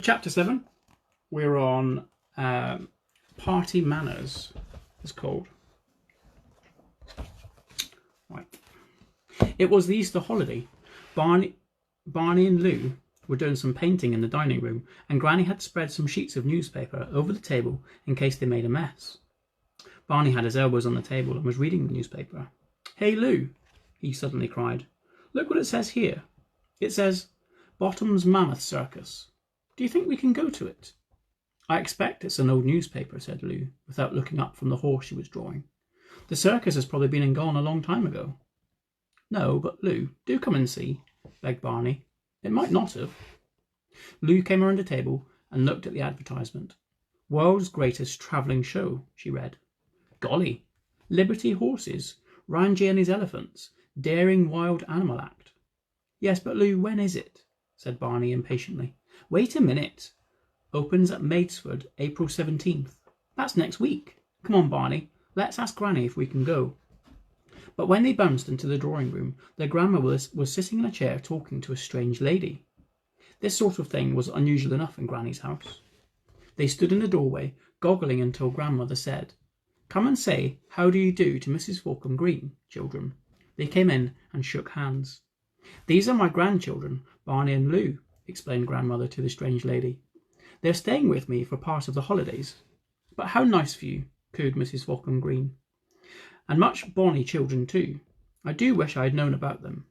Chapter 7. We're on Party Manners, it's called. Right. It was the Easter holiday. Barney and Lou were doing some painting in the dining room, and Granny had spread some sheets of newspaper over the table in case they made a mess. Barney had his elbows on the table and was reading the newspaper. "Hey, Lou," he suddenly cried. "Look what it says here. It says, Bottom's Mammoth Circus. Do you think we can go to it?" "I expect it's an old newspaper," said Lou, without looking up from the horse she was drawing. "The circus has probably been and gone a long time ago." "No, but Lou, do come and see," begged Barney. "It might not have." Lou came around the table and looked at the advertisement. "World's Greatest Travelling Show," she read. "Golly! Liberty Horses, Ranji and his Elephants, Daring Wild Animal Act." "Yes, but Lou, when is it?" said Barney impatiently. "Wait a minute. Opens at Maidstone, April 17th. That's next week. Come on, Barney, let's ask Granny if we can go." But when they bounced into the drawing room, their grandma was sitting in a chair talking to a strange lady. This sort of thing was unusual enough in Granny's house. They stood in the doorway, goggling until grandmother said, "Come and say how do you do to Mrs. Falcon Green, children." They came in and shook hands. "These are my grandchildren, Barney and Lou," explained grandmother to the strange lady. "They're staying with me for part of the holidays." "But how nice for you," cooed Mrs. Falcon Green. "And much bonny children too. I do wish I had known about them.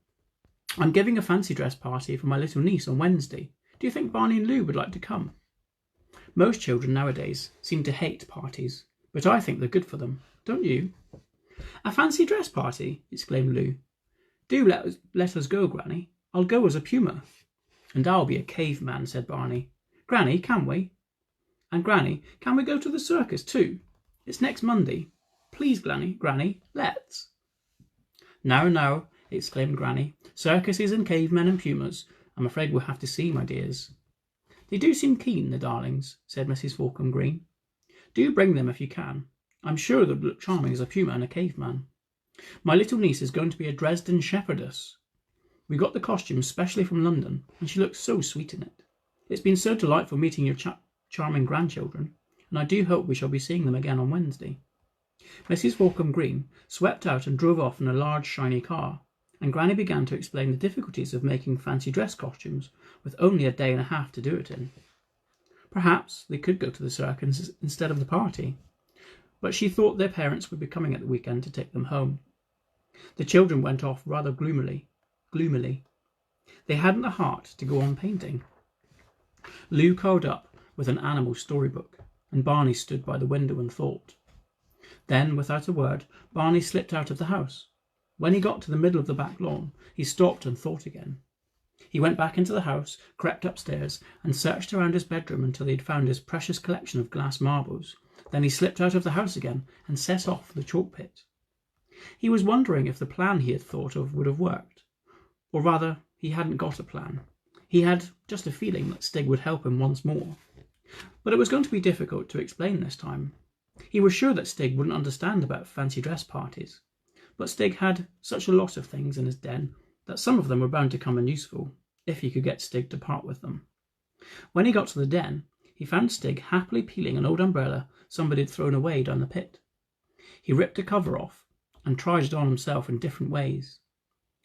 I'm giving a fancy dress party for my little niece on Wednesday. Do you think Barney and Lou would like to come?" Most children nowadays seem to hate parties, but I think they're good for them, don't you? "A fancy dress party!" exclaimed Lou. "Do let us go, Granny. I'll go as a puma." "And I'll be a caveman," said Barney. "Granny, can we?" "And Granny, can we go to the circus too? It's next Monday. Please, Granny, let's." Now, exclaimed Granny. "Circuses and cavemen and pumas. I'm afraid we'll have to see, my dears." "They do seem keen, the darlings," said Mrs. Falcon Green. "Do bring them if you can. I'm sure they'd look charming as a puma and a caveman. My little niece is going to be a Dresden shepherdess. We got the costume specially from London, and she looks so sweet in it. It's been so delightful meeting your charming grandchildren, and I do hope we shall be seeing them again on Wednesday." Mrs. Falcon Green swept out and drove off in a large shiny car, and Granny began to explain the difficulties of making fancy dress costumes with only a day and a half to do it in. Perhaps they could go to the circus instead of the party, but she thought their parents would be coming at the weekend to take them home. The children went off rather gloomily. They hadn't the heart to go on painting. Lou curled up with an animal storybook, and Barney stood by the window and thought. Then, without a word, Barney slipped out of the house. When he got to the middle of the back lawn, he stopped and thought again. He went back into the house, crept upstairs, and searched around his bedroom until he had found his precious collection of glass marbles. Then he slipped out of the house again and set off for the chalk pit. He was wondering if the plan he had thought of would have worked. Or rather, he hadn't got a plan. He had just a feeling that Stig would help him once more. But it was going to be difficult to explain this time. He was sure that Stig wouldn't understand about fancy dress parties, but Stig had such a lot of things in his den that some of them were bound to come in useful, if he could get Stig to part with them. When he got to the den, he found Stig happily peeling an old umbrella somebody had thrown away down the pit. He ripped the cover off and tried it on himself in different ways.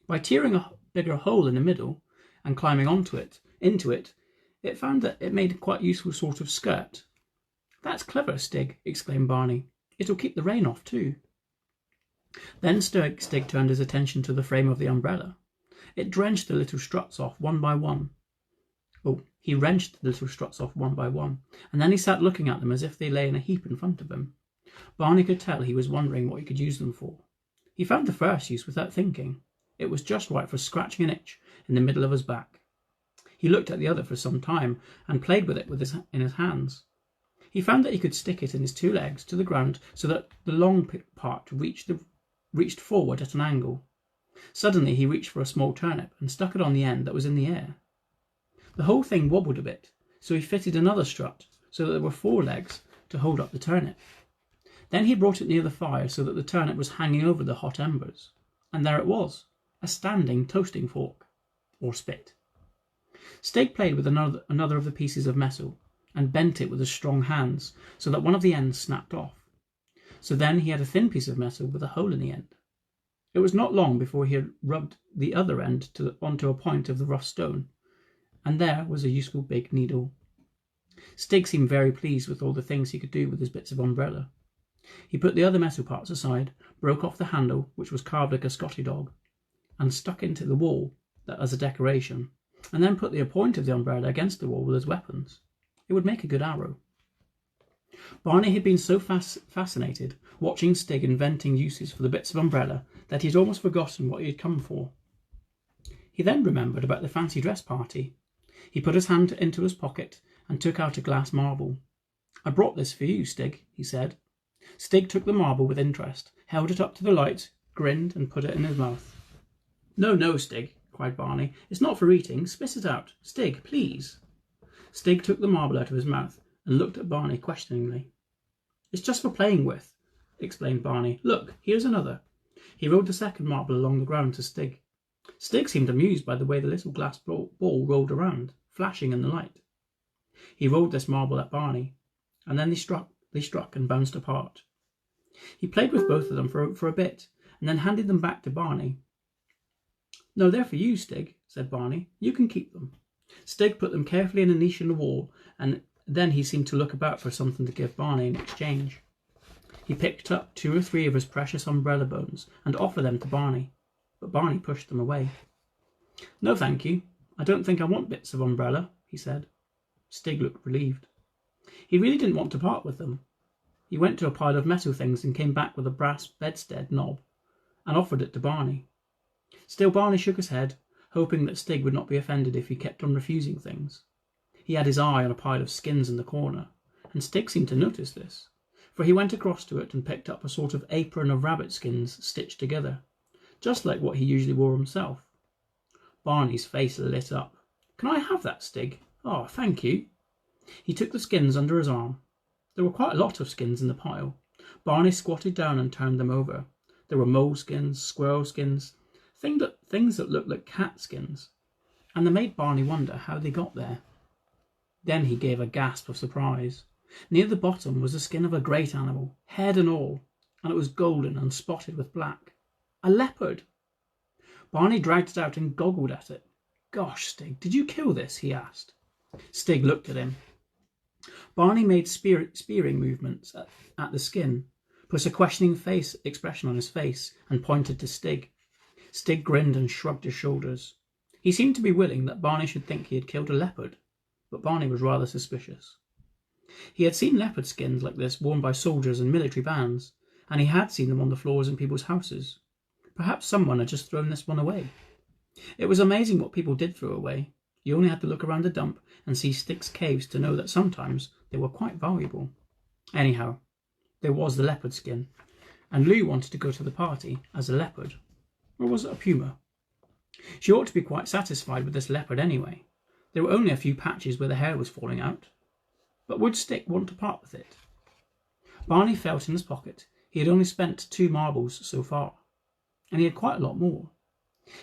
By tearing a bigger hole in the middle and climbing into it, it found that it made a quite useful sort of skirt. "That's clever, Stig," exclaimed Barney. "It'll keep the rain off too." Then Stig turned his attention to the frame of the umbrella. It drenched the little struts off one by one. He wrenched the little struts off one by one, and then he sat looking at them as if they lay in a heap in front of him. Barney could tell he was wondering what he could use them for. He found the first use without thinking. It was just right for scratching an itch in the middle of his back. He looked at the other for some time and played with it in his hands. He found that he could stick it in his two legs to the ground so that the long part reached forward at an angle. Suddenly he reached for a small turnip and stuck it on the end that was in the air. The whole thing wobbled a bit, so he fitted another strut so that there were 4 legs to hold up the turnip. Then he brought it near the fire so that the turnip was hanging over the hot embers, and there it was, a standing toasting fork, or spit. Stig played with another of the pieces of metal and bent it with his strong hands so that one of the ends snapped off. So then he had a thin piece of metal with a hole in the end. It was not long before he had rubbed the other end onto a point of the rough stone, and there was a useful big needle. Stig seemed very pleased with all the things he could do with his bits of umbrella. He put the other metal parts aside, broke off the handle, which was carved like a Scotty dog, and stuck into the wall as a decoration, and then put the point of the umbrella against the wall with his weapons. It would make a good arrow. Barney had been so fascinated watching Stig inventing uses for the bits of umbrella that he had almost forgotten what he had come for. He then remembered about the fancy dress party. He put his hand into his pocket and took out a glass marble. "I brought this for you, Stig," he said. Stig took the marble with interest, held it up to the light, grinned, and put it in his mouth. "No, no, Stig," cried Barney. "It's not for eating. Spit it out. Stig, please." Stig took the marble out of his mouth and looked at Barney questioningly. "It's just for playing with," explained Barney. "Look, here's another." He rolled the second marble along the ground to Stig. Stig seemed amused by the way the little glass ball rolled around, flashing in the light. He rolled this marble at Barney, and then they struck and bounced apart. He played with both of them for a bit, and then handed them back to Barney. "No, they're for you, Stig," said Barney. "You can keep them." Stig put them carefully in a niche in the wall, and then he seemed to look about for something to give Barney in exchange. He picked up 2 or 3 of his precious umbrella bones and offered them to Barney, but Barney pushed them away. "No, thank you. I don't think I want bits of umbrella," he said. Stig looked relieved. He really didn't want to part with them. He went to a pile of metal things and came back with a brass bedstead knob and offered it to Barney. Still Barney shook his head, hoping that Stig would not be offended if he kept on refusing things. He had his eye on a pile of skins in the corner, and Stig seemed to notice this, for he went across to it and picked up a sort of apron of rabbit skins stitched together, just like what he usually wore himself. Barney's face lit up. "Can I have that, Stig? Oh, thank you." He took the skins under his arm. There were quite a lot of skins in the pile. Barney squatted down and turned them over. There were mole skins, squirrel skins, things that looked like cat skins, and they made Barney wonder how they got there. Then he gave a gasp of surprise. Near the bottom was the skin of a great animal, head and all, and it was golden and spotted with black. A leopard! Barney dragged it out and goggled at it. "Gosh, Stig, did you kill this?" he asked. Stig looked at him. Barney made spearing movements at the skin, put a questioning expression on his face, and pointed to Stig. Stig grinned and shrugged his shoulders. He seemed to be willing that Barney should think he had killed a leopard, but Barney was rather suspicious. He had seen leopard skins like this worn by soldiers and military bands, and he had seen them on the floors in people's houses. Perhaps someone had just thrown this one away. It was amazing what people did throw away. You only had to look around the dump and see Stig's caves to know that sometimes they were quite valuable. Anyhow, there was the leopard skin, and Lou wanted to go to the party as a leopard. Or was it a puma? She ought to be quite satisfied with this leopard anyway. There were only a few patches where the hair was falling out. But would Stig want to part with it? Barney felt in his pocket. He had only spent 2 marbles so far, and he had quite a lot more.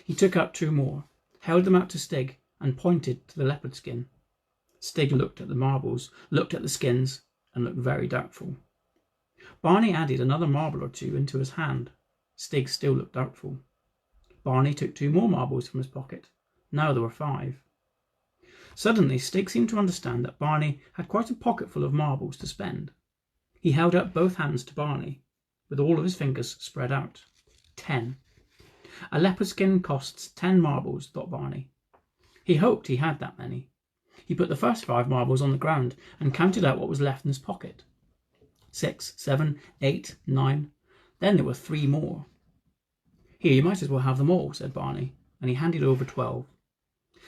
He took out 2 more, held them out to Stig, and pointed to the leopard skin. Stig looked at the marbles, looked at the skins, and looked very doubtful. Barney added another marble or 2 into his hand. Stig still looked doubtful. Barney took 2 more marbles from his pocket. Now there were 5. Suddenly Stig seemed to understand that Barney had quite a pocket full of marbles to spend. He held out both hands to Barney, with all of his fingers spread out. 10. A leopard skin costs 10 marbles, thought Barney. He hoped he had that many. He put the first 5 marbles on the ground and counted out what was left in his pocket. 6, 7, 8, 9. Then there were 3 more. "Here, you might as well have them all," said Barney, and he handed over 12.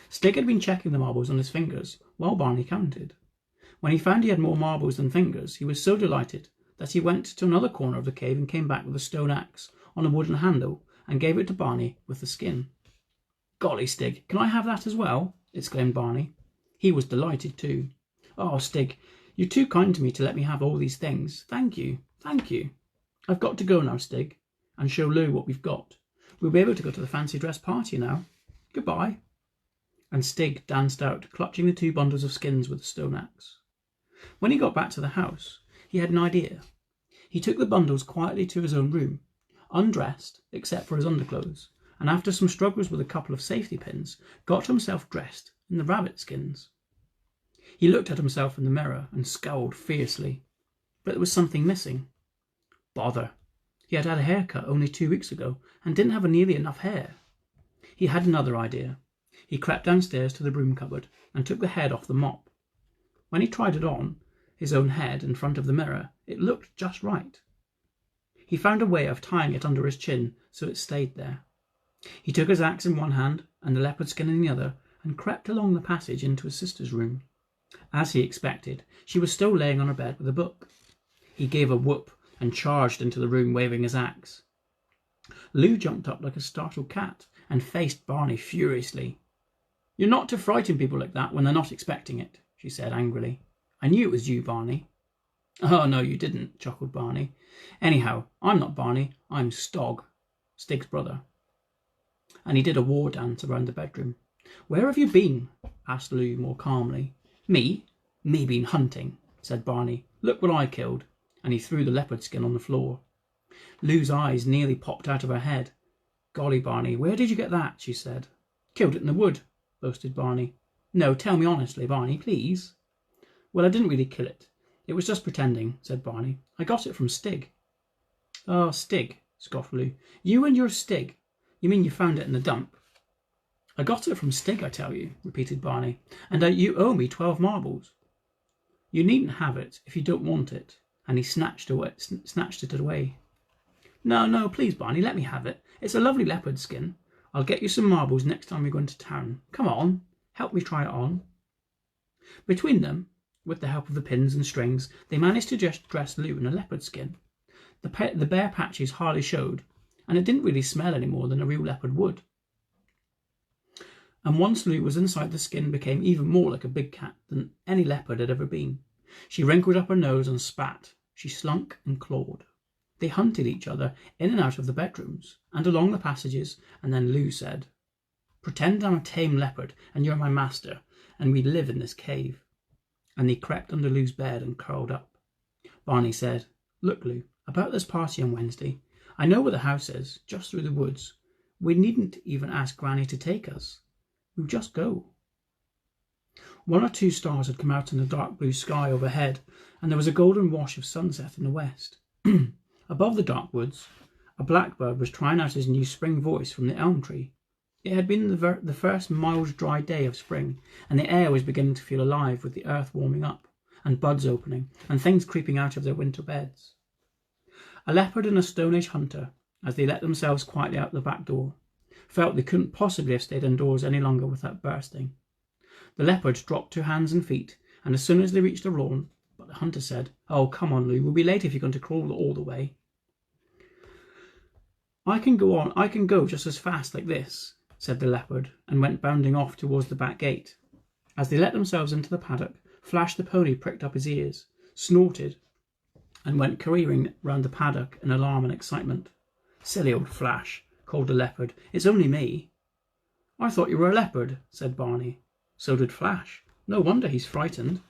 Stig had been checking the marbles on his fingers while Barney counted. When he found he had more marbles than fingers, he was so delighted that he went to another corner of the cave and came back with a stone axe on a wooden handle and gave it to Barney with the skin. "Golly, Stig, can I have that as well?" exclaimed Barney. He was delighted too. "Oh, Stig, you're too kind to me to let me have all these things. Thank you, thank you. I've got to go now, Stig, and show Lou what we've got. We'll be able to go to the fancy dress party now. Goodbye." and Stig danced out, clutching the 2 bundles of skins with a stone axe. When he got back to the house, he had an idea. He took the bundles quietly to his own room, undressed except for his underclothes, and after some struggles with a couple of safety pins, got himself dressed in the rabbit skins. He looked at himself in the mirror and scowled fiercely, but there was something missing. Bother! He had had a haircut only 2 weeks ago and didn't have nearly enough hair. He had another idea. He crept downstairs to the broom cupboard and took the head off the mop. When he tried it on, his own head in front of the mirror, it looked just right. He found a way of tying it under his chin so it stayed there. He took his axe in one hand and the leopard skin in the other and crept along the passage into his sister's room. As he expected, she was still laying on her bed with a book. He gave a whoop and charged into the room waving his axe. Lou jumped up like a startled cat and faced Barney furiously. "You're not to frighten people like that when they're not expecting it," she said angrily. "I knew it was you, Barney." "Oh, no, you didn't," chuckled Barney. "Anyhow, I'm not Barney, I'm Stog, Stig's brother." And he did a war dance around the bedroom. "Where have you been?" asked Lou more calmly. Me been hunting," said Barney. "Look what I killed," and he threw the leopard skin on the floor. Lou's eyes nearly popped out of her head. "Golly, Barney, where did you get that?" she said. "Killed it in the wood," boasted Barney. "No, tell me honestly, Barney, please." "Well, I didn't really kill it. It was just pretending," said Barney. "I got it from Stig." "Oh, Stig," scoffed Lou. "You and your Stig. You mean you found it in the dump?" "I got it from Stig, I tell you," repeated Barney. "And you owe me 12 marbles." "You needn't have it if you don't want it," and he snatched it away. No, please, Barney, let me have it. It's a lovely leopard skin. I'll get you some marbles next time we go into town. Come on, help me try it on." Between them, with the help of the pins and strings, they managed to just dress Lou in a leopard skin. The bare patches hardly showed, and it didn't really smell any more than a real leopard would. And once Lou was inside, the skin became even more like a big cat than any leopard had ever been. She wrinkled up her nose and spat. She slunk and clawed. They hunted each other in and out of the bedrooms and along the passages, and then Lou said, "Pretend I'm a tame leopard and you're my master, and we live in this cave." And he crept under Lou's bed and curled up. Barney said, "Look, Lou, about this party on Wednesday. I know where the house is, just through the woods. We needn't even ask Granny to take us. We'll just go." 1 or 2 stars had come out in the dark blue sky overhead, and there was a golden wash of sunset in the west. Above the dark woods, a blackbird was trying out his new spring voice from the elm tree. It had been the first mild, dry day of spring, and the air was beginning to feel alive with the earth warming up, and buds opening, and things creeping out of their winter beds. A leopard and a Stone Age hunter, as they let themselves quietly out the back door, felt they couldn't possibly have stayed indoors any longer without bursting. The leopards dropped to hands and feet, and as soon as they reached the lawn, but the hunter said, "Oh, come on, Lou, we'll be late if you're going to crawl all the way." I can go just as fast like this," said the leopard, and went bounding off towards the back gate. As they let themselves into the paddock, Flash the pony pricked up his ears, snorted, and went careering round the paddock in alarm and excitement. "Silly old Flash," called the leopard. "It's only me." "I thought you were a leopard," said Barney. So did Flash. No wonder he's frightened.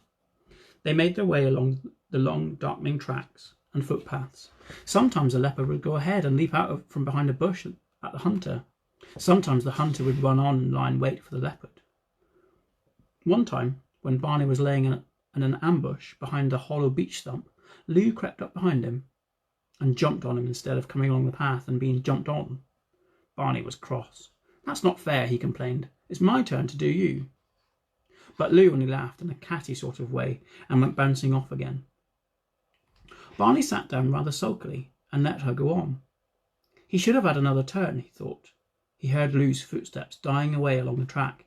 They made their way along the long, darkening tracks and footpaths. Sometimes the leopard would go ahead and leap out from behind a bush at the hunter. Sometimes the hunter would run on and lie in wait for the leopard. One time, when Barney was laying in an ambush behind a hollow beech stump, Lou crept up behind him and jumped on him instead of coming along the path and being jumped on. Barney was cross. "That's not fair," he complained. "It's my turn to do you." But Lou only laughed in a catty sort of way and went bouncing off again. Barney sat down rather sulkily and let her go on. He should have had another turn, he thought. He heard Lou's footsteps dying away along the track,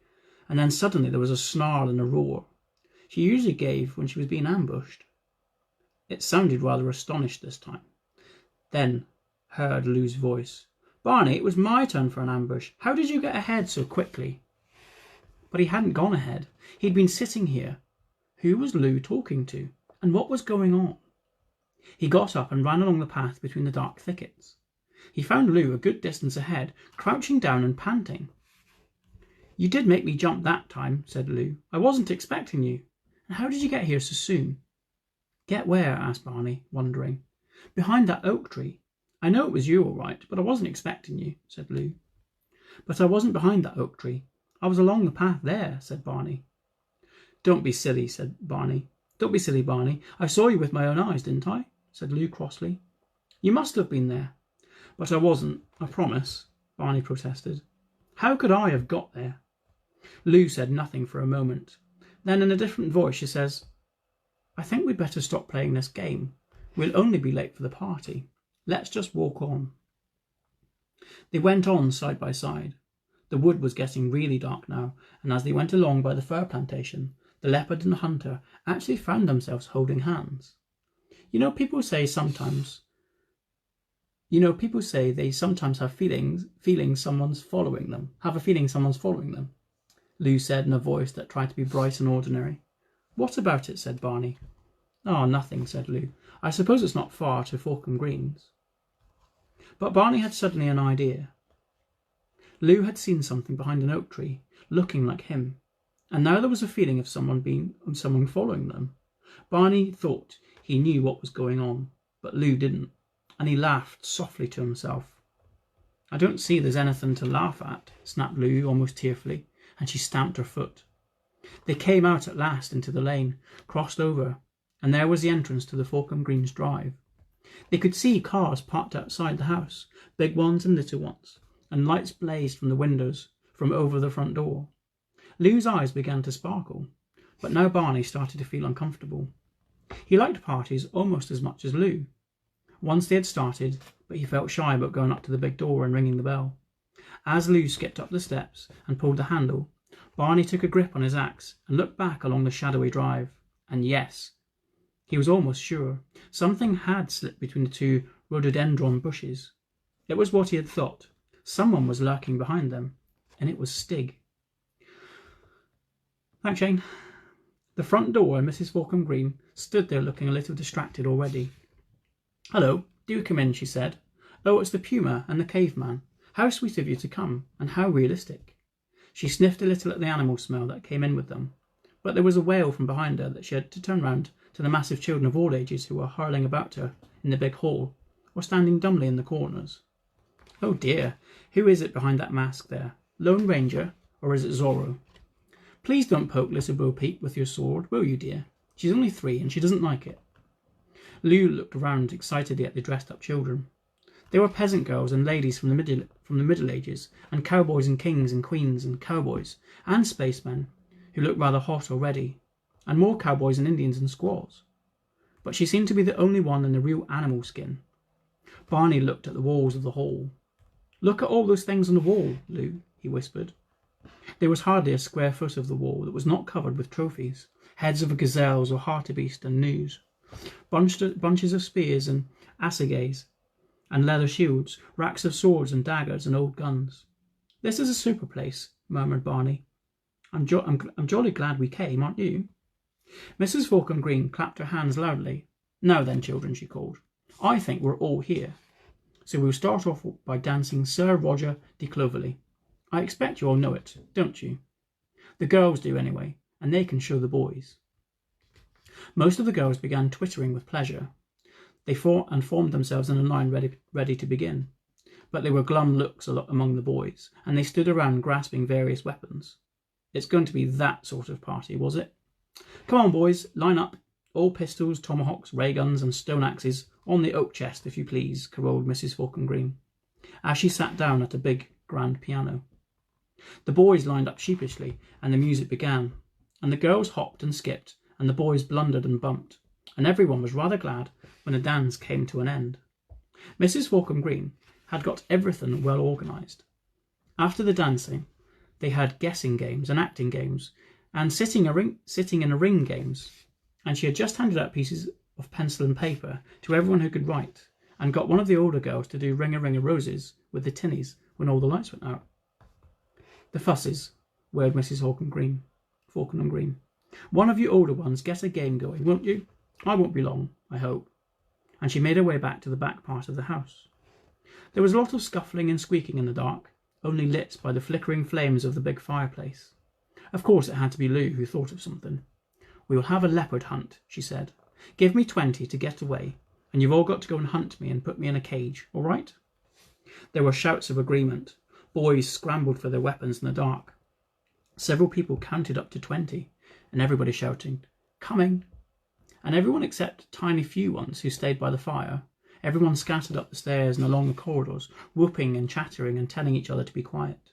and then suddenly there was a snarl and a roar. She usually gave when she was being ambushed. It sounded rather astonished this time. Then heard Lou's voice. "Barney, it was my turn for an ambush. How did you get ahead so quickly?" But he hadn't gone ahead. He'd been sitting here. Who was Lou talking to, and what was going on? He got up and ran along the path between the dark thickets. He found Lou a good distance ahead, crouching down and panting. You did make me jump that time, said Lou. I wasn't expecting you. And how did you get here so soon? Get where? Asked Barney, wondering. Behind that oak tree. I know it was you all right, but I wasn't expecting you, said Lou. But I wasn't behind that oak tree. I was along the path there, said Barney. Don't be silly, said Barney. Don't be silly, Barney. I saw you with my own eyes, didn't I? Said Lou crossly. You must have been there. But I wasn't, I promise, Barney protested. How could I have got there? Lou said nothing for a moment. Then in a different voice she says, I think we'd better stop playing this game. We'll only be late for the party. Let's just walk on. They went on side by side. The wood was getting really dark now, and as they went along by the fir plantation, the leopard and the hunter actually found themselves holding hands. People say they sometimes have feelings someone's following them. Have a feeling someone's following them. Lou said in a voice that tried to be bright and ordinary. What about it? Said Barney. Oh, nothing, said Lou. I suppose it's not far to Forkham Greens. But Barney had suddenly an idea. Lou had seen something behind an oak tree, looking like him, and now there was a feeling of someone following them. Barney thought he knew what was going on, but Lou didn't, and he laughed softly to himself. I don't see there's anything to laugh at, snapped Lou almost tearfully, and she stamped her foot. They came out at last into the lane, crossed over, and there was the entrance to the Forkham Greens drive. They could see cars parked outside the house, big ones and little ones, and lights blazed from the windows from over the front door. Lou's eyes began to sparkle, but now Barney started to feel uncomfortable. He liked parties almost as much as Lou. Once they had started, but he felt shy about going up to the big door and ringing the bell. As Lou skipped up the steps and pulled the handle, Barney took a grip on his axe and looked back along the shadowy drive. And yes, he was almost sure, something had slipped between the two rhododendron bushes. It was what he had thought. Someone was lurking behind them, and it was Stig. Thanks, Shane. The front door and Mrs. Forkham Green stood there looking a little distracted already. Hello, do come in, she said. Oh, it's the puma and the caveman. How sweet of you to come, and how realistic. She sniffed a little at the animal smell that came in with them, but there was a wail from behind her that she had to turn round to the massive children of all ages who were hurling about her in the big hall, or standing dumbly in the corners. Oh dear, who is it behind that mask there? Lone Ranger, or is it Zorro? Please don't poke little Bo Peep with your sword, will you, dear? She's only 3 and she doesn't like it. Lou looked around excitedly at the dressed-up children. They were peasant girls and ladies from the Middle Ages, and cowboys and kings and queens and cowboys, and spacemen, who looked rather hot already, and more cowboys and Indians and squaws. But she seemed to be the only one in the real animal skin. Barney looked at the walls of the hall. Look at all those things on the wall, Lou, he whispered. There was hardly a square foot of the wall that was not covered with trophies, heads of gazelles or hartebeest and gnus, bunches of spears and assegais, and leather shields, racks of swords and daggers and old guns. This is a super place, murmured Barney. I'm jolly glad we came, aren't you? Mrs. Forkham Green clapped her hands loudly. Now then, children, she called. I think we're all here. So we'll start off by dancing Sir Roger de Cloverley. I expect you all know it, don't you? The girls do anyway, and they can show the boys. Most of the girls began twittering with pleasure. They formed themselves in a line ready to begin. But there were glum looks among the boys, and they stood around grasping various weapons. It's going to be that sort of party, was it? Come on, boys, line up. All pistols, tomahawks, ray guns, and stone axes on the oak chest, if you please, caroled Mrs. Forkham Green, as she sat down at a big grand piano. The boys lined up sheepishly, and the music began, and the girls hopped and skipped, and the boys blundered and bumped, and everyone was rather glad when the dance came to an end. Mrs. Forkham Green had got everything well organised. After the dancing, they had guessing games and acting games, and sitting in a ring games, and she had just handed out pieces of pencil and paper to everyone who could write, and got one of the older girls to do Ring a Ring of Roses with the tinnies when all the lights went out. The fusses, wailed Mrs. Forkham Green. One of you older ones get a game going, won't you? I won't be long, I hope. And she made her way back to the back part of the house. There was a lot of scuffling and squeaking in the dark, only lit by the flickering flames of the big fireplace. Of course it had to be Lou who thought of something. "We will have a leopard hunt," she said. "Give me 20 to get away, and you've all got to go and hunt me and put me in a cage, all right?" There were shouts of agreement. Boys scrambled for their weapons in the dark. Several people counted up to 20, and everybody shouting, "Coming!" And everyone except a tiny few ones who stayed by the fire, everyone scattered up the stairs and along the corridors, whooping and chattering and telling each other to be quiet.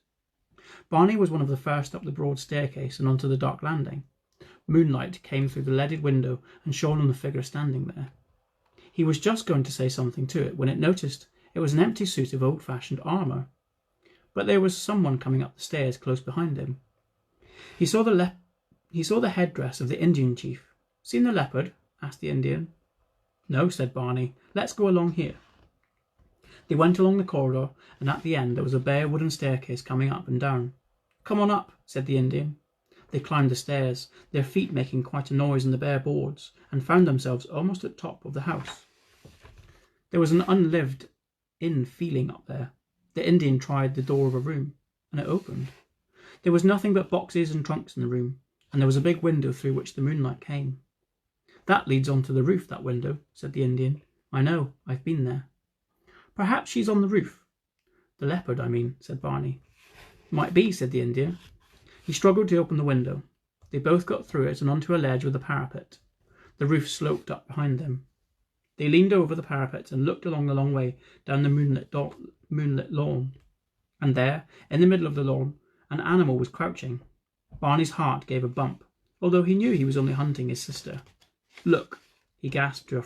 Barney was one of the first up the broad staircase and onto the dark landing. Moonlight came through the leaded window and shone on the figure standing there. He was just going to say something to it when it noticed it was an empty suit of old-fashioned armour. But there was someone coming up the stairs close behind him. He saw the headdress of the Indian chief. "Seen the leopard?" asked the Indian. "No," said Barney. "Let's go along here." They went along the corridor, and at the end there was a bare wooden staircase coming up and down. "Come on up," said the Indian. They climbed the stairs, their feet making quite a noise on the bare boards, and found themselves almost at the top of the house. There was an unlived-in feeling up there. The Indian tried the door of a room, and it opened. There was nothing but boxes and trunks in the room, and there was a big window through which the moonlight came. "That leads on to the roof, that window," said the Indian. "I know, I've been there." "Perhaps she's on the roof." "The leopard, I mean," said Barney. "Might be," said the Indian. He struggled to open the window. They both got through it and onto a ledge with a parapet. The roof sloped up behind them. They leaned over the parapet and looked along the long way down the moonlit lawn. And there, in the middle of the lawn, an animal was crouching. Barney's heart gave a bump, although he knew he was only hunting his sister. "Look," he gasped to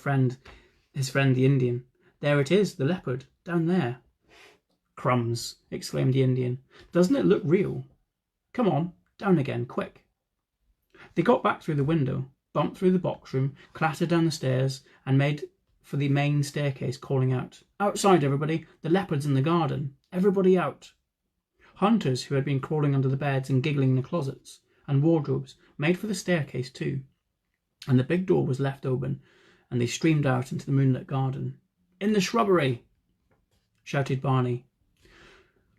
his friend the Indian. "There it is, the leopard, down there." "Crumbs," exclaimed the Indian. "Doesn't it look real? Come on, down again, quick." They got back through the window, bumped through the box room, clattered down the stairs, and made for the main staircase, calling out, "Outside, everybody! The leopard's in the garden! Everybody out!" Hunters who had been crawling under the beds and giggling in the closets and wardrobes made for the staircase too, and the big door was left open, and they streamed out into the moonlit garden. "In the shrubbery!" shouted Barney.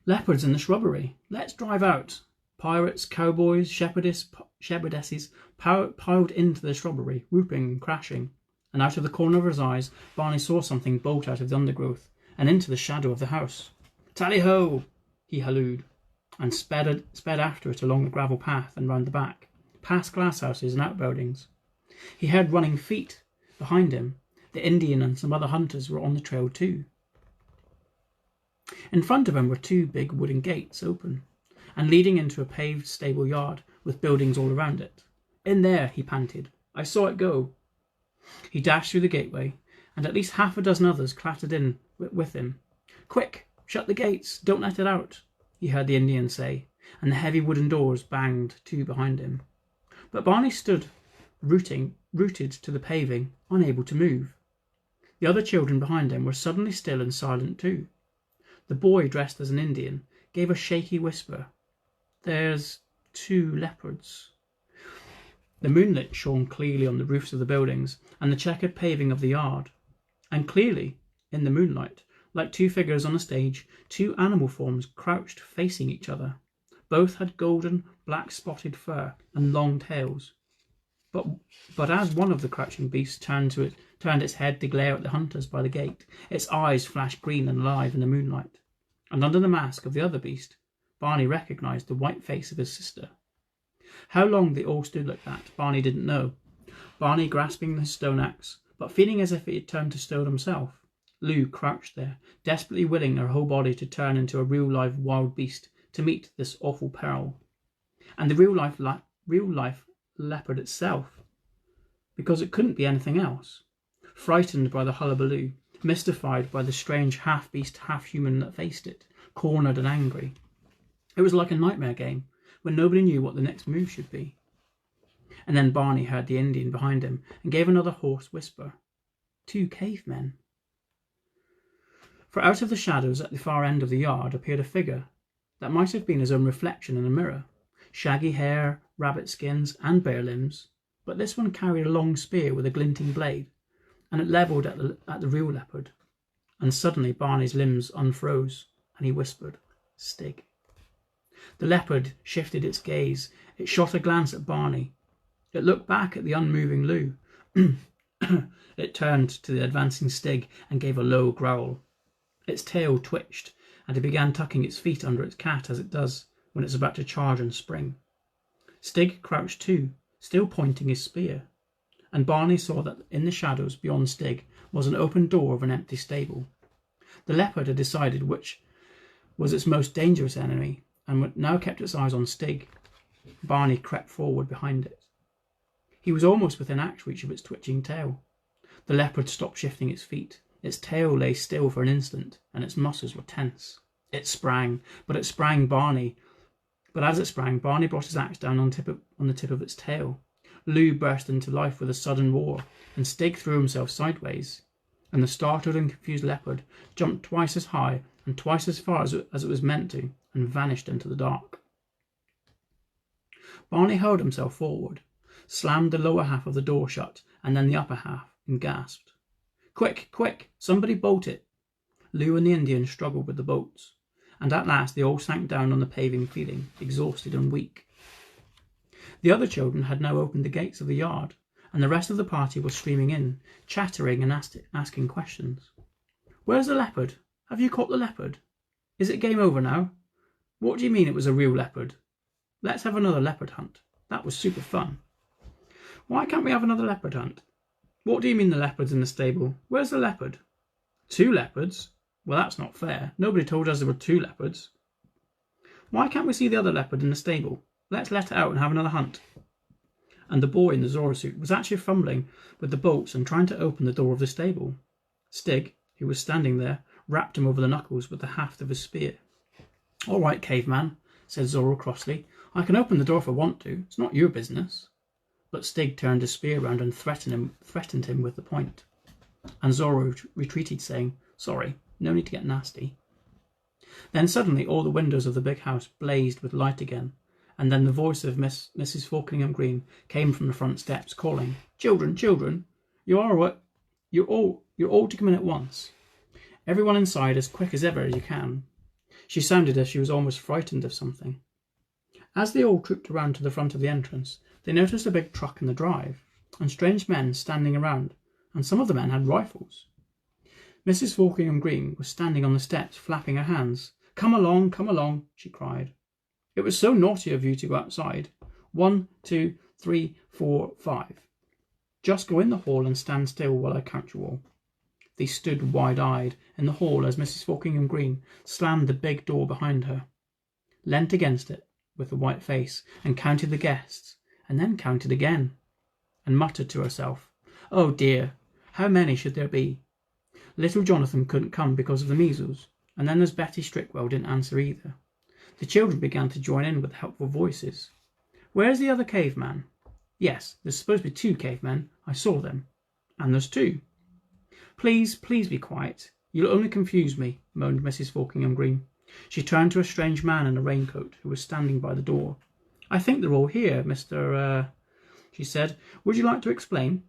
"Leopards in the shrubbery! Let's drive out!" Pirates, cowboys, shepherdesses piled into the shrubbery, whooping and crashing, and out of the corner of his eyes Barney saw something bolt out of the undergrowth and into the shadow of the house. "Tally-ho!" he hallooed, and sped after it along the gravel path and round the back, past glasshouses and outbuildings. He heard running feet behind him. The Indian and some other hunters were on the trail too. In front of him were two big wooden gates open, and leading into a paved stable yard with buildings all around it. "In there," he panted. "I saw it go." He dashed through the gateway, and at least half a dozen others clattered in with him. "Quick, shut the gates, don't let it out," he heard the Indian say, and the heavy wooden doors banged to behind him. But Barney stood rooted to the paving, unable to move. The other children behind him were suddenly still and silent too. The boy, dressed as an Indian, gave a shaky whisper. "There's 2 leopards." The moonlight shone clearly on the roofs of the buildings and the checkered paving of the yard, and clearly, in the moonlight, like 2 figures on a stage, 2 animal forms crouched facing each other. Both had golden, black-spotted fur and long tails. But as one of the crouching beasts turned its head to glare at the hunters by the gate, its eyes flashed green and alive in the moonlight, and under the mask of the other beast, Barney recognised the white face of his sister. How long they all stood like that, Barney didn't know. Barney grasping his stone axe, but feeling as if he had turned to stone himself. Lou crouched there, desperately willing her whole body to turn into a real-life wild beast to meet this awful peril. And the real-life leopard itself, because it couldn't be anything else. Frightened by the hullabaloo, mystified by the strange half-beast, half-human that faced it, cornered and angry. It was like a nightmare game, when nobody knew what the next move should be. And then Barney heard the Indian behind him and gave another hoarse whisper. 2 cavemen. For out of the shadows at the far end of the yard appeared a figure that might have been his own reflection in a mirror. Shaggy hair, rabbit skins, and bare limbs, but this one carried a long spear with a glinting blade, and it levelled at the real leopard. And suddenly Barney's limbs unfroze, and he whispered, Stig. The leopard shifted its gaze. It shot a glance at Barney. It looked back at the unmoving Lou. It turned to the advancing Stig and gave a low growl. Its tail twitched, and it began tucking its feet under its cat as it does when it's about to charge and spring. Stig crouched too, still pointing his spear, and Barney saw that in the shadows beyond Stig was an open door of an empty stable. The leopard had decided which was its most dangerous enemy, and now kept its eyes on Stig. Barney crept forward behind it. He was almost within axe reach of its twitching tail. The leopard stopped shifting its feet. Its tail lay still for an instant, and its muscles were tense. It sprang, but as it sprang, Barney brought his axe down on the tip of its tail. Lou burst into life with a sudden roar, and Stig threw himself sideways, and the startled and confused leopard jumped twice as high and twice as far as it was meant to, and vanished into the dark. Barney hurled himself forward, slammed the lower half of the door shut, and then the upper half, and gasped. "Quick, quick, somebody bolt it!" Lou and the Indian struggled with the bolts, and at last they all sank down on the paving feeling, exhausted and weak. The other children had now opened the gates of the yard, and the rest of the party was streaming in, chattering and asking questions. "Where's the leopard? Have you caught the leopard? Is it game over now? What do you mean it was a real leopard? Let's have another leopard hunt. That was super fun. Why can't we have another leopard hunt? What do you mean the leopard's in the stable? Where's the leopard? 2 leopards? Well, that's not fair. Nobody told us there were 2 leopards. Why can't we see the other leopard in the stable? Let's let it out and have another hunt." And the boy in the Zorro suit was actually fumbling with the bolts and trying to open the door of the stable. Stig, who was standing there, rapped him over the knuckles with the haft of his spear. "All right, caveman," said Zorro crossly. "I can open the door if I want to. It's not your business." But Stig turned his spear round and threatened him with the point. And Zorro retreated, saying, "Sorry, no need to get nasty." Then suddenly all the windows of the big house blazed with light again, and then the voice of Mrs. Falkingham Green came from the front steps, calling, "Children, children, you're all to come in at once. Everyone inside as quick as ever as you can." She sounded as she was almost frightened of something. As they all trooped around to the front of the entrance, they noticed a big truck in the drive, and strange men standing around, and some of the men had rifles. Mrs. Falkingham Green was standing on the steps, flapping her hands. Come along," she cried. "It was so naughty of you to go outside. 1, 2, 3, 4, 5. Just go in the hall and stand still while I count you all." They stood wide-eyed in the hall as Mrs. Falkingham Green slammed the big door behind her, leant against it with a white face, and counted the guests, and then counted again, and muttered to herself, "Oh dear, how many should there be? Little Jonathan couldn't come because of the measles, and then there's Betty Strickwell didn't answer either." The children began to join in with helpful voices. "Where's the other caveman?" "Yes, there's supposed to be 2 cavemen. I saw them." "And there's 2. Please be quiet. You'll only confuse me," moaned Mrs. Falkingham Green. She turned to a strange man in a raincoat who was standing by the door. "I think they're all here, Mr. she said. "Would you like to explain?"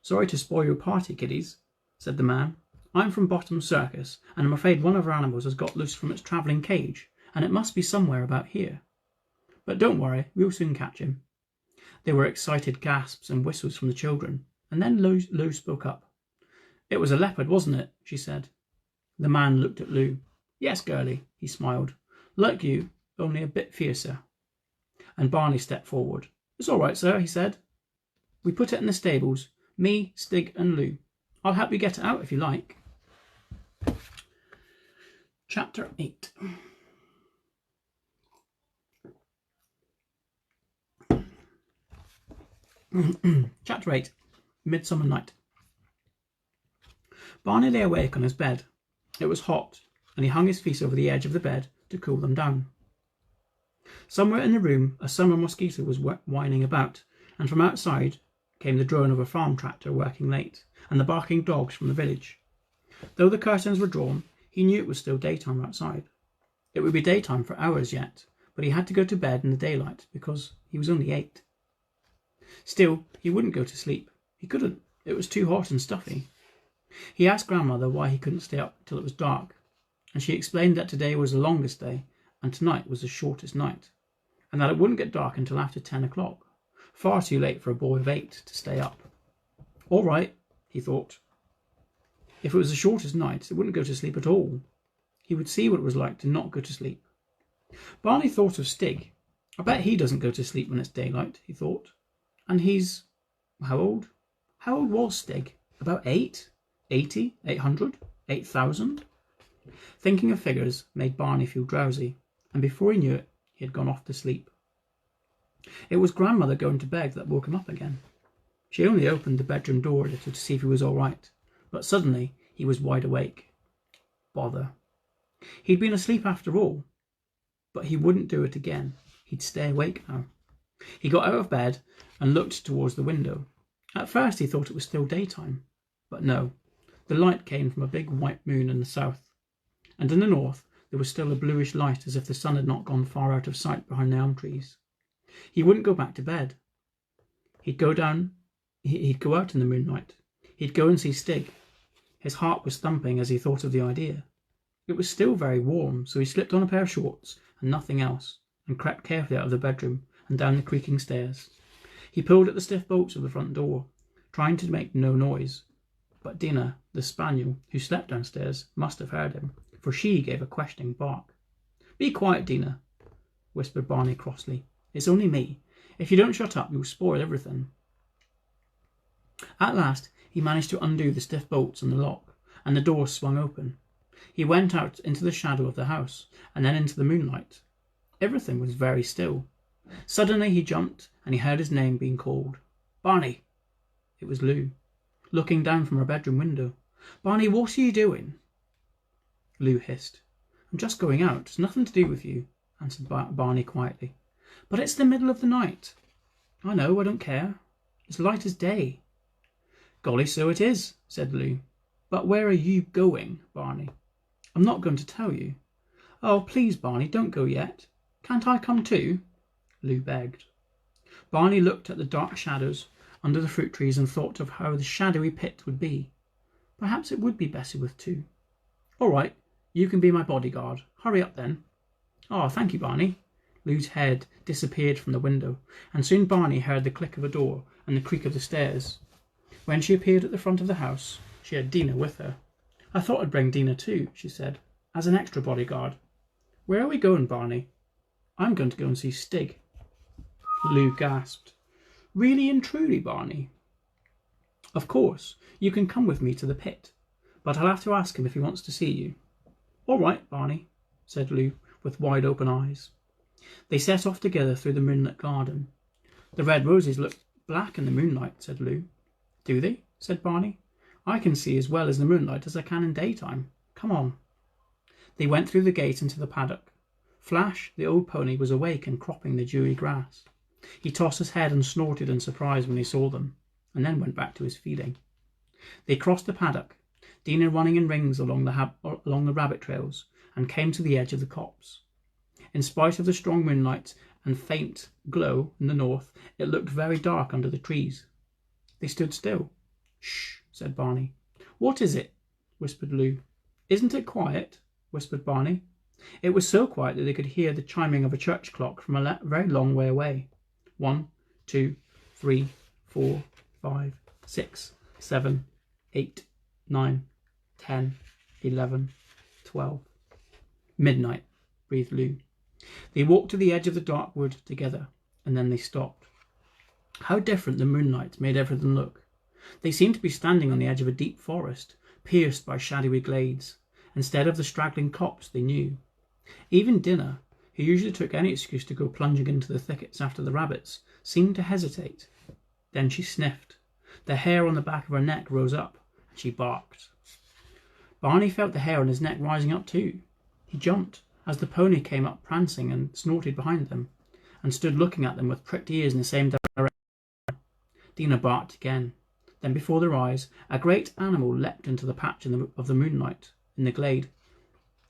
"Sorry to spoil your party, kiddies," said the man. "I'm from Bottom Circus, and I'm afraid one of our animals has got loose from its travelling cage, and it must be somewhere about here. But don't worry, we'll soon catch him." There were excited gasps and whistles from the children, and then Lou spoke up. "It was a leopard, wasn't it?" she said. The man looked at Lou. "Yes, girlie," he smiled. "Like you, only a bit fiercer." And Barney stepped forward. "It's all right, sir," he said. "We put it in the stables, me, Stig and Lou. I'll help you get it out if you like." Chapter 8. Chapter 8. Midsummer Night. Barney lay awake on his bed. It was hot, and he hung his feet over the edge of the bed to cool them down. Somewhere in the room a summer mosquito was whining about, and from outside came the drone of a farm tractor working late, and the barking dogs from the village. Though the curtains were drawn, he knew it was still daytime outside. It would be daytime for hours yet, but he had to go to bed in the daylight because he was only 8. Still, he wouldn't go to sleep. He couldn't. It was too hot and stuffy. He asked Grandmother why he couldn't stay up till it was dark, and she explained that today was the longest day and tonight was the shortest night, and that it wouldn't get dark until after 10 o'clock. Far too late for a boy of 8 to stay up. All right, he thought. If it was the shortest night, it wouldn't go to sleep at all. He would see what it was like to not go to sleep. Barney thought of Stig. I bet he doesn't go to sleep when it's daylight, he thought. And he's... how old? How old was Stig? About 8? 80? 800? 8,000? Thinking of figures made Barney feel drowsy, and before he knew it, he had gone off to sleep. It was grandmother going to bed that woke him up again. She only opened the bedroom door a little to see if he was all right, but suddenly he was wide awake. Bother. He'd been asleep after all, but he wouldn't do it again. He'd stay awake now. He got out of bed and looked towards the window. At first he thought it was still daytime, but no. The light came from a big white moon in the south, and in the north there was still a bluish light as if the sun had not gone far out of sight behind the elm trees. He wouldn't go back to bed. He'd go out in the moonlight. He'd go and see Stig. His heart was thumping as he thought of the idea. It was still very warm, so he slipped on a pair of shorts and nothing else, and crept carefully out of the bedroom and down the creaking stairs. He pulled at the stiff bolts of the front door, trying to make no noise. But Dina, the spaniel, who slept downstairs, must have heard him, for she gave a questioning bark. "Be quiet, Dina," whispered Barney crossly. "It's only me. If you don't shut up, you'll spoil everything." At last he managed to undo the stiff bolts on the lock, and the door swung open. He went out into the shadow of the house, and then into the moonlight. Everything was very still. Suddenly he jumped, and he heard his name being called. "Barney!" It was Lou, looking down from her bedroom window. "Barney, what are you doing?" Lou hissed. "I'm just going out. It's nothing to do with you," answered Barney quietly. "But it's the middle of the night." "I know, I don't care. It's light as day." "Golly, so it is," said Lou. "But where are you going, Barney?" "I'm not going to tell you." "Oh, please, Barney, don't go yet. Can't I come too?" Lou begged. Barney looked at the dark shadows under the fruit trees and thought of how the shadowy pit would be. Perhaps it would be better with two. "All right, you can be my bodyguard. Hurry up then." "Oh, thank you, Barney." Lou's head disappeared from the window, and soon Barney heard the click of a door and the creak of the stairs. When she appeared at the front of the house, she had Dina with her. "I thought I'd bring Dina too," she said, "as an extra bodyguard." "Where are we going, Barney?" "I'm going to go and see Stig." Lou gasped. "Really and truly, Barney?" "Of course. You can come with me to the pit, but I'll have to ask him if he wants to see you." "All right, Barney," said Lou, with wide open eyes. They set off together through the moonlit garden. "The red roses look black in the moonlight," said Lou. "Do they?" said Barney. "I can see as well as the moonlight as I can in daytime. Come on." They went through the gate into the paddock. Flash, the old pony, was awake and cropping the dewy grass. He tossed his head and snorted in surprise when he saw them, and then went back to his feeding. They crossed the paddock, Dina running in rings along the rabbit trails, and came to the edge of the copse. In spite of the strong moonlight and faint glow in the north, it looked very dark under the trees. They stood still. "Shh," said Barney. "What is it?" whispered Lou. "Isn't it quiet?" whispered Barney. It was so quiet that they could hear the chiming of a church clock from a very long way away. 1, 2, 3, 4, 5, 6, 7, 8, 9, 10, 11, 12. "Midnight," breathed Lou. They walked to the edge of the dark wood together, and then they stopped. How different the moonlight made everything look. They seemed to be standing on the edge of a deep forest, pierced by shadowy glades, instead of the straggling copse they knew. Even Dina, who usually took any excuse to go plunging into the thickets after the rabbits, seemed to hesitate. Then she sniffed. The hair on the back of her neck rose up, and she barked. Barney felt the hair on his neck rising up too. He jumped as the pony came up prancing and snorted behind them, and stood looking at them with pricked ears in the same direction. Dina barked again. Then before their eyes a great animal leapt into the patch of the moonlight in the glade,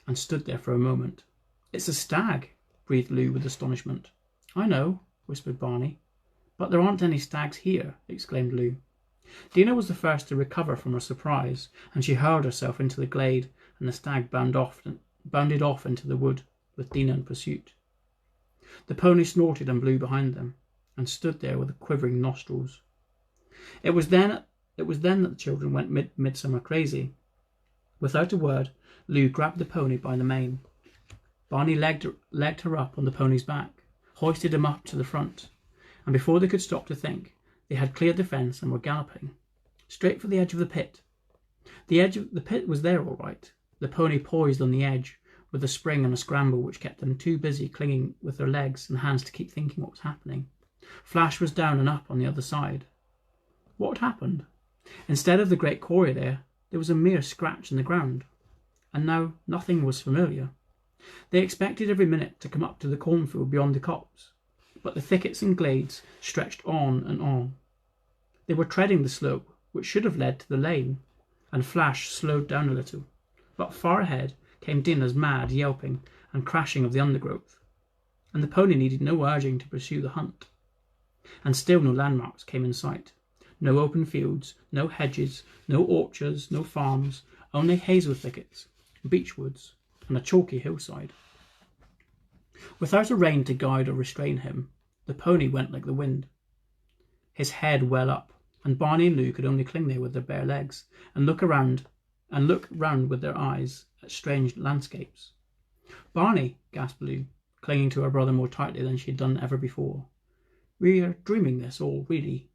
and stood there for a moment. "It's a stag," breathed Lou with astonishment. "I know," whispered Barney. "But there aren't any stags here," exclaimed Lou. Dina was the first to recover from her surprise, and she hurled herself into the glade, and the stag bounded off bounded off into the wood with Dina in pursuit. The pony snorted and blew behind them, and stood there with quivering nostrils. It was then that the children went midsummer crazy. Without a word, Lou grabbed the pony by the mane. Barney legged her up on the pony's back, hoisted him up to the front, and before they could stop to think, they had cleared the fence and were galloping straight for the edge of the pit. The edge of the pit was there all right, the pony poised on the edge, with a spring and a scramble which kept them too busy clinging with their legs and hands to keep thinking what was happening. Flash was down and up on the other side. What had happened? Instead of the great quarry there was a mere scratch in the ground, and now nothing was familiar. They expected every minute to come up to the cornfield beyond the copse, but the thickets and glades stretched on and on. They were treading the slope which should have led to the lane, and Flash slowed down a little, but far ahead came Dina's mad yelping and crashing of the undergrowth, and the pony needed no urging to pursue the hunt. And still no landmarks came in sight. No open fields, no hedges, no orchards, no farms, only hazel thickets, beechwoods, and a chalky hillside. Without a rein to guide or restrain him, the pony went like the wind, his head well up, and Barney and Lou could only cling there with their bare legs and look round with their eyes at strange landscapes. "Barney," gasped Lou, clinging to her brother more tightly than she had done ever before. "We are dreaming this all, really."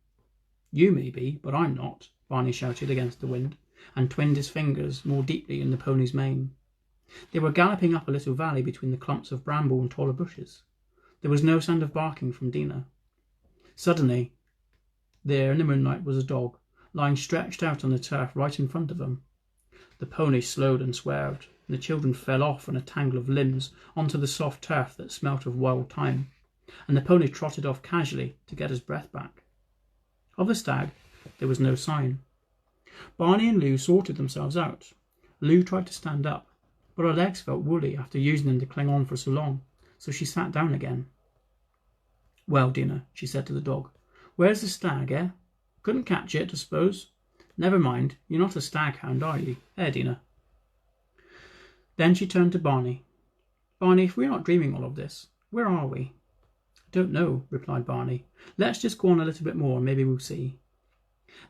"You may be, but I'm not," Barney shouted against the wind, and twinned his fingers more deeply in the pony's mane. They were galloping up a little valley between the clumps of bramble and taller bushes. There was no sound of barking from Dina. Suddenly, there in the moonlight was a dog, lying stretched out on the turf right in front of them. The pony slowed and swerved, and the children fell off in a tangle of limbs onto the soft turf that smelt of wild thyme, and the pony trotted off casually to get his breath back. Of the stag, there was no sign. Barney and Lou sorted themselves out. Lou tried to stand up, but her legs felt woolly after using them to cling on for so long, so she sat down again. "Well, Dina," she said to the dog, "where's the stag, eh? Couldn't catch it, I suppose? Never mind, you're not a stag hound, are you, Dina?" Then she turned to Barney. "Barney, if we're not dreaming all of this, where are we?" "Don't know," replied Barney. "Let's just go on a little bit more and maybe we'll see."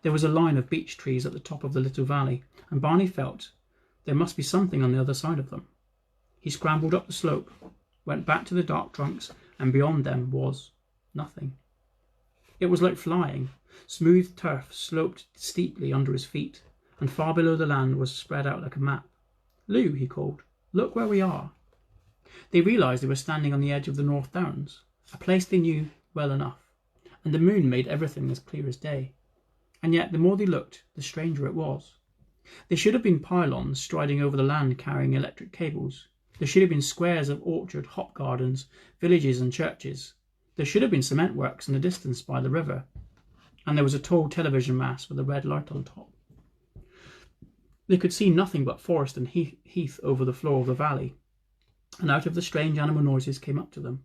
There was a line of beech trees at the top of the little valley, and Barney felt there must be something on the other side of them. He scrambled up the slope, went back to the dark trunks, and beyond them was nothing. It was like flying. Smooth turf sloped steeply under his feet, and far below the land was spread out like a map. "Lou," he called, "look where we are." They realised they were standing on the edge of the North Downs, a place they knew well enough, and the moon made everything as clear as day. And yet the more they looked, the stranger it was. There should have been pylons striding over the land carrying electric cables. There should have been squares of orchard, hop gardens, villages and churches. There should have been cement works in the distance by the river, and there was a tall television mast with a red light on top. They could see nothing but forest and heath over the floor of the valley, and out of the strange animal noises came up to them.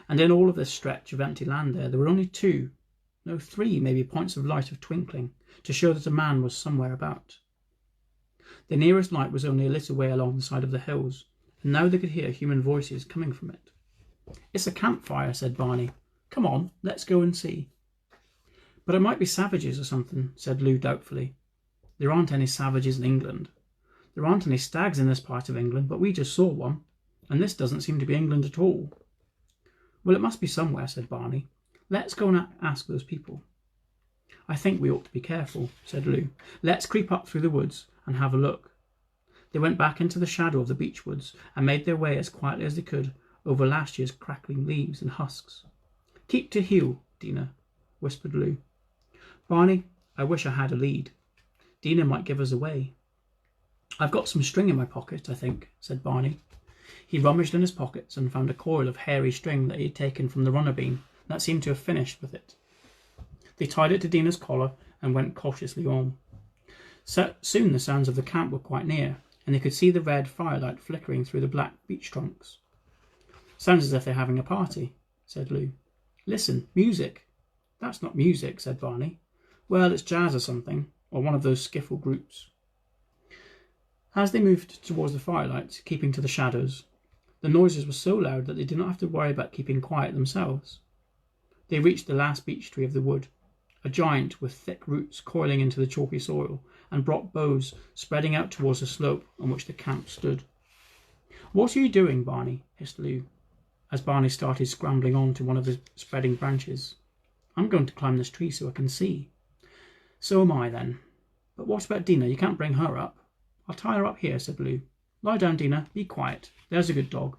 And in all of this stretch of empty land there were only three maybe points of light of twinkling to show that a man was somewhere about. The nearest light was only a little way along the side of the hills, and now they could hear human voices coming from it. "It's a campfire," said Barney. "Come on, let's go and see." "But it might be savages or something," said Lou doubtfully. "There aren't any savages in England. There aren't any stags in this part of England, but we just saw one, and this doesn't seem to be England at all." "Well, it must be somewhere," said Barney. "Let's go and ask those people." "I think we ought to be careful," said Lou. "Let's creep up through the woods and have a look." They went back into the shadow of the beech woods and made their way as quietly as they could over last year's crackling leaves and husks. "Keep to heel, Dina," whispered Lou. "Barney, I wish I had a lead. Dina might give us away." "I've got some string in my pocket, I think," said Barney. He rummaged in his pockets and found a coil of hairy string that he had taken from the runner beam that seemed to have finished with it. They tied it to Dina's collar and went cautiously on. Soon the sounds of the camp were quite near, and they could see the red firelight flickering through the black beech trunks. "Sounds as if they're having a party," said Lou. "Listen, music." "That's not music," said Barney. "Well, it's jazz or something, or one of those skiffle groups." As they moved towards the firelight, keeping to the shadows, the noises were so loud that they did not have to worry about keeping quiet themselves. They reached the last beech tree of the wood, a giant with thick roots coiling into the chalky soil and broad boughs spreading out towards the slope on which the camp stood. "What are you doing, Barney?" hissed Lou, as Barney started scrambling on to one of the spreading branches. "I'm going to climb this tree so I can see." "So am I, then. But what about Dina? You can't bring her up." "I'll tie her up here," said Lou. "Lie down, Dina. Be quiet. There's a good dog."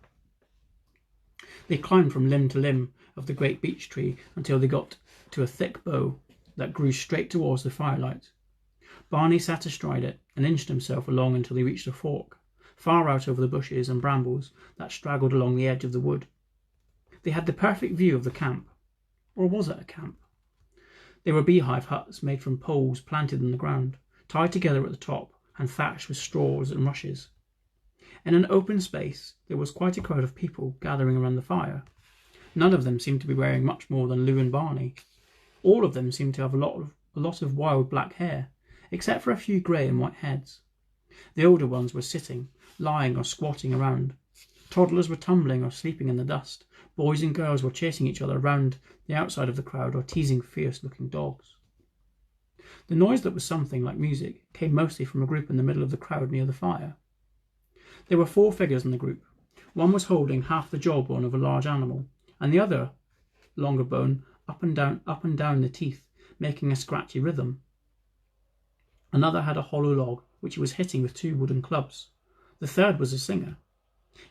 They climbed from limb to limb of the great beech tree until they got to a thick bough that grew straight towards the firelight. Barney sat astride it and inched himself along until he reached a fork, far out over the bushes and brambles that straggled along the edge of the wood. They had the perfect view of the camp. Or was it a camp? They were beehive huts made from poles planted in the ground, tied together at the top and thatched with straws and rushes. In an open space there was quite a crowd of people gathering around the fire. None of them seemed to be wearing much more than Lou and Barney. All of them seemed to have a lot of wild black hair, except for a few grey and white heads. The older ones were sitting, lying or squatting around. Toddlers were tumbling or sleeping in the dust. Boys and girls were chasing each other around the outside of the crowd or teasing fierce-looking dogs. The noise that was something like music came mostly from a group in the middle of the crowd near the fire. There were 4 figures in the group. One was holding half the jawbone of a large animal, and the other longer bone up and down the teeth, making a scratchy rhythm. Another had a hollow log, which he was hitting with 2 wooden clubs. The third was a singer.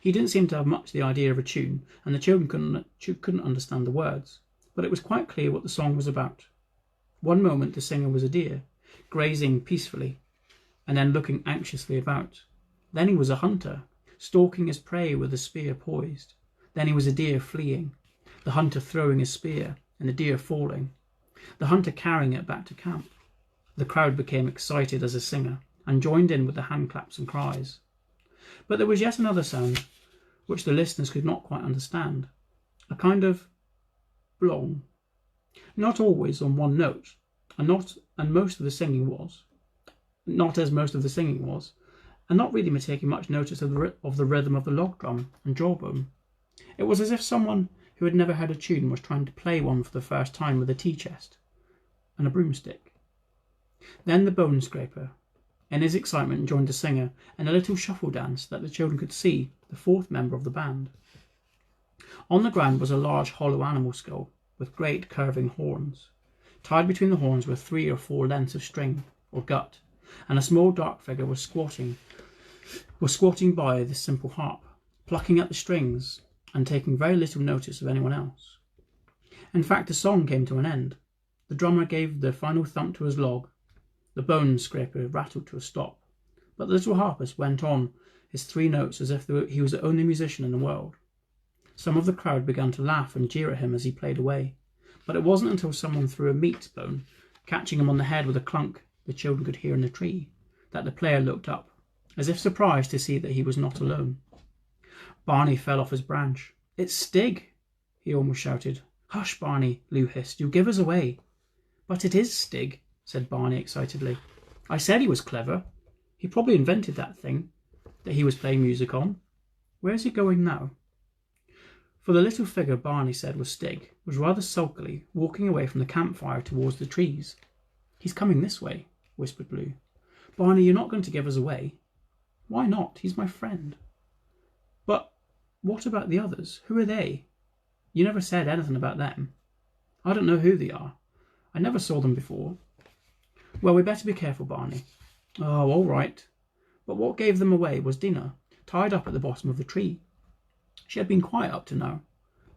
He didn't seem to have much the idea of a tune, and the children couldn't understand the words, but it was quite clear what the song was about. One moment the singer was a deer, grazing peacefully, and then looking anxiously about. Then he was a hunter, stalking his prey with a spear poised. Then he was a deer fleeing, the hunter throwing his spear, and the deer falling, the hunter carrying it back to camp. The crowd became excited as a singer, and joined in with the hand claps and cries. But there was yet another sound, which the listeners could not quite understand, a kind of blong, not always on one note, and not as most of the singing was, and not really taking much notice of the rhythm of the log drum and jawbone. It was as if someone who had never heard a tune was trying to play one for the first time with a tea chest and a broomstick. Then the bone scraper, in his excitement, joined the singer in a little shuffle dance that the children could see the 4th member of the band. On the ground was a large hollow animal skull with great curving horns. Tied between the horns were 3 or 4 lengths of string or gut, and a small dark figure was squatting by this simple harp, plucking at the strings and taking very little notice of anyone else. In fact, the song came to an end. The drummer gave the final thump to his log. The bone scraper rattled to a stop, but the little harpist went on his 3 notes as if he was the only musician in the world. Some of the crowd began to laugh and jeer at him as he played away, but it wasn't until someone threw a meat bone, catching him on the head with a clunk the children could hear in the tree, that the player looked up, as if surprised to see that he was not alone. Barney fell off his branch. "It's Stig!" he almost shouted. "Hush, Barney," Lou hissed. "You'll give us away." "But it is Stig," said Barney excitedly. "I said he was clever. He probably invented that thing that he was playing music on. Where's he going now?" For the little figure Barney said was Stig was rather sulkily walking away from the campfire towards the trees. "He's coming this way," whispered Lou. "Barney, you're not going to give us away." "Why not? He's my friend." "But what about the others? Who are they? You never said anything about them." "I don't know who they are. I never saw them before." "Well, we'd better be careful, Barney." "Oh, all right." But what gave them away was Dina, tied up at the bottom of the tree. She had been quiet up to now,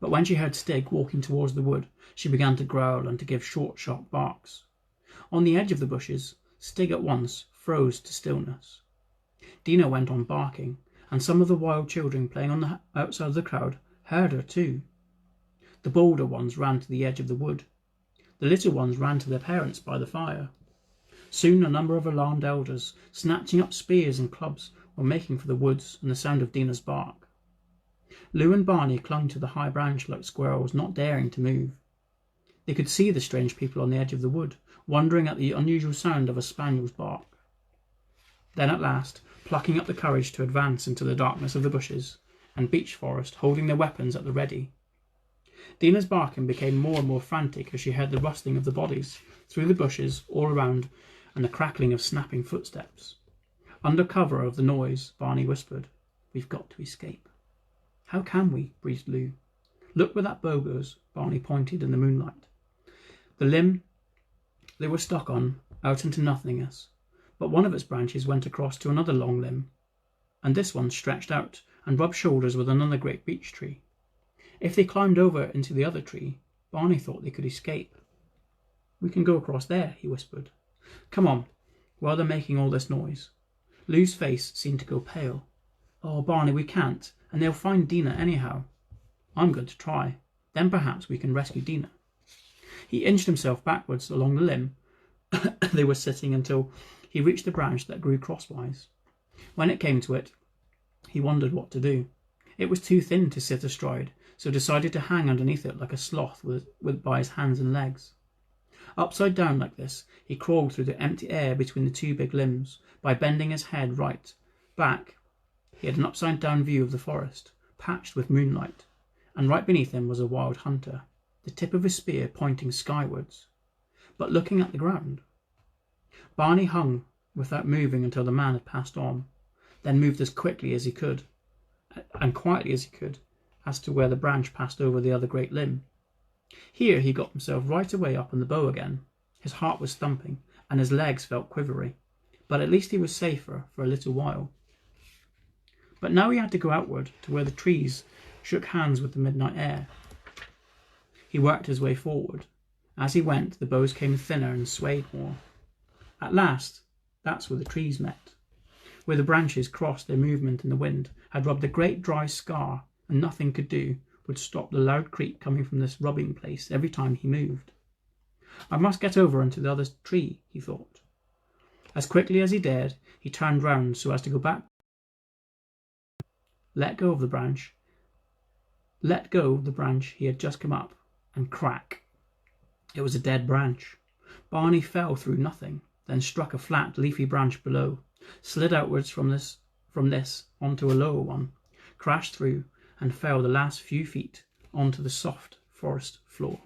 but when she heard Stig walking towards the wood, she began to growl and to give short, sharp barks. On the edge of the bushes, Stig at once froze to stillness. Dina went on barking, and some of the wild children playing on the outside of the crowd heard her too. The bolder ones ran to the edge of the wood. The little ones ran to their parents by the fire. Soon a number of alarmed elders, snatching up spears and clubs, were making for the woods and the sound of Dina's bark. Lou and Barney clung to the high branch like squirrels, not daring to move. They could see the strange people on the edge of the wood, wondering at the unusual sound of a spaniel's bark. Then at last, plucking up the courage to advance into the darkness of the bushes and beech forest, holding their weapons at the ready. Dina's barking became more and more frantic as she heard the rustling of the bodies through the bushes all around and the crackling of snapping footsteps. Under cover of the noise, Barney whispered, "We've got to escape." "How can we?" breathed Lou. "Look where that bow goes." Barney pointed in the moonlight. The limb they were stuck on out into nothingness, but one of its branches went across to another long limb, and this one stretched out and rubbed shoulders with another great beech tree. If they climbed over into the other tree, Barney thought they could escape. "We can go across there," he whispered. "Come on, while they're making all this noise." Lou's face seemed to go pale. "Oh, Barney, we can't, and they'll find Dina anyhow." "I'm going to try. Then perhaps we can rescue Dina." He inched himself backwards along the limb they were sitting until he reached the branch that grew crosswise. When it came to it, he wondered what to do. It was too thin to sit astride, so decided to hang underneath it like a sloth by his hands and legs. Upside down like this, he crawled through the empty air between the two big limbs. By bending his head right back, he had an upside-down view of the forest, patched with moonlight, and right beneath him was a wild hunter, the tip of his spear pointing skywards, but looking at the ground. Barney hung without moving until the man had passed on, then moved as quickly as he could, and quietly as he could, as to where the branch passed over the other great limb. Here he got himself right away up on the bow again. His heart was thumping, and his legs felt quivery, but at least he was safer for a little while. But now he had to go outward to where the trees shook hands with the midnight air. He worked his way forward. As he went, the boughs came thinner and swayed more. At last, that's where the trees met. Where the branches crossed, their movement in the wind had rubbed a great dry scar, and nothing could do would stop the loud creak coming from this rubbing place every time he moved. "I must get over into the other tree," he thought. As quickly as he dared, he turned round so as to go back. Let go the branch he had just come up, and crack! It was a dead branch. Barney fell through nothing, then struck a flat, leafy branch below, slid outwards from this onto a lower one, crashed through, and fell the last few feet onto the soft forest floor.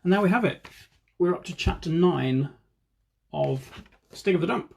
And there we have it. We're up to chapter 9 of Stig of the Dump.